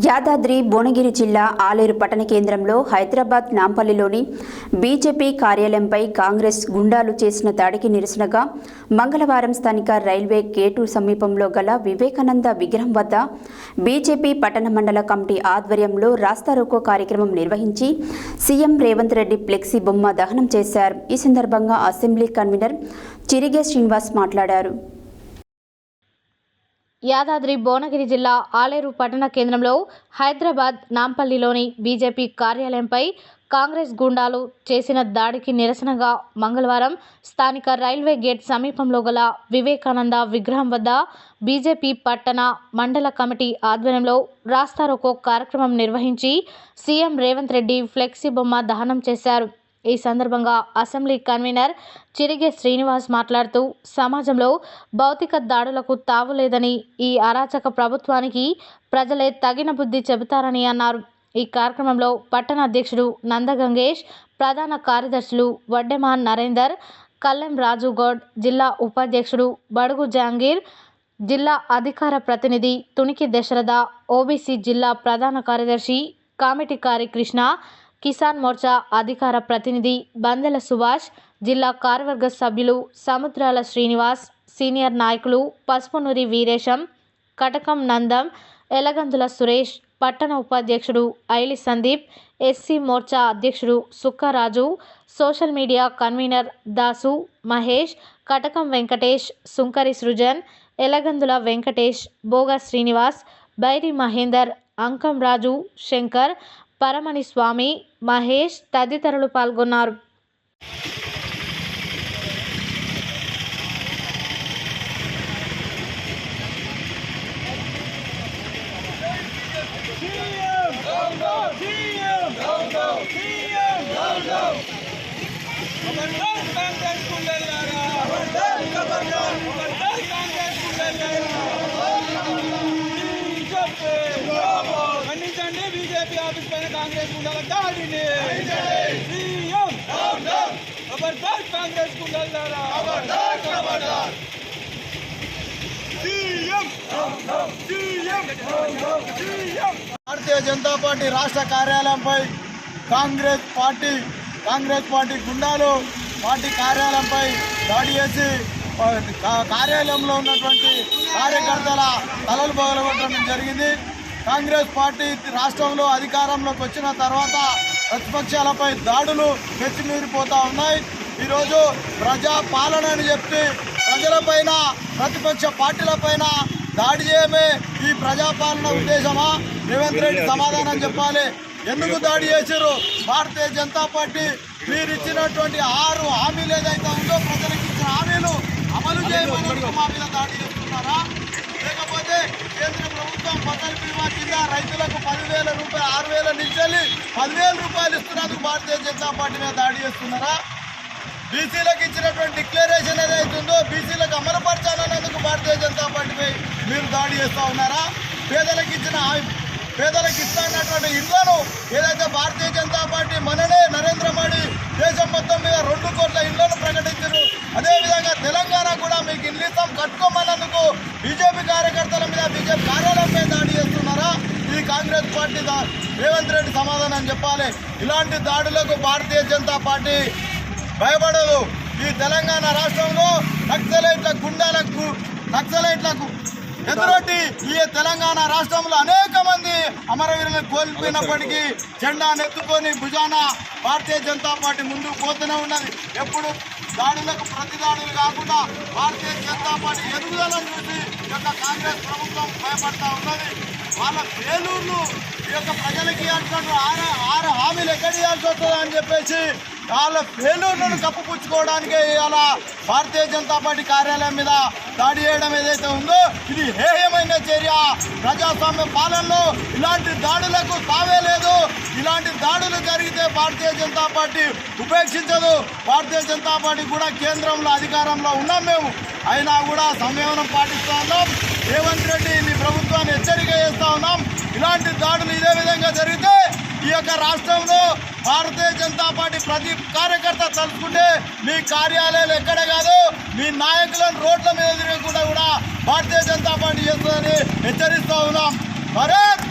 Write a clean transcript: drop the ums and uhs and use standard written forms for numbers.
యాదాద్రి భువనగిరి జిల్లా ఆలేరు పట్టణ కేంద్రంలో హైదరాబాద్ నాంపల్లిలోని బీజేపీ కార్యాలయంపై కాంగ్రెస్ గుండాలు చేసిన దాడికి నిరసనగా మంగళవారం స్థానిక రైల్వే గేటు సమీపంలో గల వివేకానంద విగ్రహం వద్ద బీజేపీ పట్టణ మండల కమిటీ ఆధ్వర్యంలో రాస్తారోకో కార్యక్రమం నిర్వహించి సీఎం రేవంత్ రెడ్డి ఫ్లెక్సీ బొమ్మ దహనం చేశారు. ఈ సందర్భంగా అసెంబ్లీ కన్వీనర్ చిరిగే శ్రీనివాస్ మాట్లాడారు. యాదాద్రి భువనగిరి జిల్లా ఆలేరు పట్టణ కేంద్రంలో హైదరాబాద్ నాంపల్లిలోని బీజేపీ కార్యాలయంపై కాంగ్రెస్ గూండాలు చేసిన దాడికి నిరసనగా మంగళవారం స్థానిక రైల్వే గేట్ సమీపంలో గల వివేకానంద విగ్రహం వద్ద బీజేపీ పట్టణ మండల కమిటీ ఆధ్వర్యంలో రాస్తారోకో కార్యక్రమం నిర్వహించి సీఎం రేవంత్ రెడ్డి ఫ్లెక్సీ బొమ్మ దహనం చేశారు. ఈ సందర్భంగా అసెంబ్లీ కన్వీనర్ చిరిగే శ్రీనివాస్ మాట్లాడుతూ సమాజంలో భౌతిక దాడులకు తావులేదని, ఈ అరాచక ప్రభుత్వానికి ప్రజలే తగిన బుద్ధి చెబుతారని అన్నారు. ఈ కార్యక్రమంలో పట్టణ అధ్యక్షుడు నందగంగేష్, ప్రధాన కార్యదర్శులు వడ్డెమాన్ నరేందర్, కల్లెం రాజుగౌడ్, జిల్లా ఉపాధ్యక్షుడు బడుగు జహాంగీర్, జిల్లా అధికార ప్రతినిధి తునికి దశరథ, ఓబీసీ జిల్లా ప్రధాన కార్యదర్శి కామిటికారి కృష్ణ, కిసాన్ మోర్చా అధికార ప్రతినిధి బందెల సుభాష్, జిల్లా కార్యవర్గ సభ్యులు సముద్రాల శ్రీనివాస్, సీనియర్ నాయకులు పసుపునూరి వీరేశం, కటకం నందం, ఎలగందుల సురేష్, పట్టణ ఉపాధ్యక్షుడు ఐలి సందీప్, ఎస్సీ మోర్చా అధ్యక్షుడు Sukkaraju, social media convener Dasu, Mahesh, Katakam Venkatesh, Sunkari Srujan, Elagandula Venkatesh, బోగా Srinivas, Bairi Mahender, అంకం రాజు, శంకర్, పరమణి స్వామి, మహేష్ తదితరులు పాల్గొన్నారు. బీజేపీ ఆఫీస్ పైన కాంగ్రెస్ గుండాల దాడిని సీఎం ఖబర్దార్, కాంగ్రెస్ గుండాల ద్వారా భారతీయ జనతా పార్టీ రాష్ట్ర కార్యాలయంపై కాంగ్రెస్ పార్టీ గుండాలు పార్టీ కార్యాలయంపై దాడి చేసి కార్యాలయంలో ఉన్నటువంటి కార్యకర్తల తలలు పగలగొట్టడం జరిగింది. కాంగ్రెస్ పార్టీ రాష్ట్రంలో అధికారంలోకి వచ్చిన తర్వాత ప్రతిపక్షాలపై దాడులు మెచ్చిమీరిపోతూ ఉన్నాయి. ఈరోజు ప్రజా పాలన అని చెప్పి ప్రజలపైన ప్రతిపక్ష పార్టీలపైన దాడి చేయమే ఈ ప్రజాపాలన ఉద్దేశమా? రేవంత్ రెడ్డి సమాధానం చెప్పాలి. ఎందుకు దాడి చేశారు? భారతీయ జనతా పార్టీ మీరు ఇచ్చినటువంటి 6 హామీలు ఏదైతే ఉందో ప్రజలకు ఇచ్చిన హామీలు అమలు చేయమని మా మీద దాడి చేస్తున్నారా? లేకపోతే కేంద్ర ప్రభుత్వం ఫసల్ బీమా కింద రైతులకు 10,000 రూపాయలు 6,000 నుంచి 10,000 రూపాయలు ఇస్తున్నందుకు భారతీయ జనతా పార్టీ మీద దాడి చేస్తున్నారా? బీసీలకు ఇచ్చినటువంటి డిక్లరేషన్ ఏదైతుందో బీసీలకు అమలుపరచాలన్నందుకు భారతీయ జనతా పార్టీపై మీరు దాడి చేస్తూ ఉన్నారా? పేదలకు ఇస్తున్నటువంటి ఇళ్లను ఏదైతే భారతీయ జనతా పార్టీ మననే నరేంద్ర మోడీ దేశం మొత్తం మీద 2 కోట్ల ఇళ్లను ప్రకటించారు. అదేవిధంగా తెలంగాణ కూడా మీకు ఇల్లు ఇస్తాం కట్టుకోమన్నందుకు బీజేపీ కార్యకర్తల మీద బీజేపీ కార్యాలయంపై దాడి చేస్తున్నారా? ఇది కాంగ్రెస్ పార్టీ రేవంత్ రెడ్డి సమాధానం చెప్పాలి. ఇలాంటి దాడులకు భారతీయ జనతా పార్టీ భయపడదు. ఈ తెలంగాణ రాష్ట్రంలో నక్సలైట్లకు ఎదురొట్టి ఈ తెలంగాణ రాష్ట్రంలో అనేక మంది అమరవీరులను కోల్పోయినప్పటికీ జెండా నెత్తుకొని భుజాన భారతీయ జనతా పార్టీ ముందుకు పోతూనే ఉన్నది. ఎప్పుడు దాడులకు ప్రతిదాడులు కాకుండా భారతీయ జనతా పార్టీ ఎదుగుదలను చూసి ఈ యొక్క కాంగ్రెస్ ప్రభుత్వం భయపడతా ఉన్నది. వాళ్ళ ఫెయిల్యూర్లు ఈ యొక్క ప్రజలకి ఇవ్వాల్సిన 6 హామీలు ఎక్కడ ఇవ్వాల్సి వస్తుందా అని చెప్పేసి వాళ్ళ ఫెయిల్యూర్లను కప్పుపుచ్చుకోవడానికి ఇవాళ భారతీయ జనతా పార్టీ కార్యాలయం మీద దాడి చేయడం ఏదైతే ఉందో ఇది హేయమైన చర్య. ప్రజాస్వామ్య పాలనలో ఇలాంటి దాడులకు తావే లేదు. ఇలాంటి దాడులు జరిగితే భారతీయ జనతా పార్టీ ఉపేక్షించదు. భారతీయ జనతా పార్టీ కూడా కేంద్రంలో అధికారంలో ఉన్నాం మేము, అయినా కూడా సంయమనం పాటిస్తూ ఉన్నాం. రేవంత్ రెడ్డి మీ ప్రభుత్వాన్ని హెచ్చరిక చేస్తూ ఉన్నాం. ఇలాంటి దాడులు ఇదే విధంగా జరిగితే ఈ యొక్క రాష్ట్రంలో భారతీయ జనతా పార్టీ ప్రతి కార్యకర్త తలుచుకుంటే మీ కార్యాలయాలు ఎక్కడ కాదు మీ నాయకులను రోడ్ల మీద తిరగకుండా కూడా భారతీయ జనతా పార్టీ చేస్తుందని హెచ్చరిస్తూ ఉన్నాం. భారత్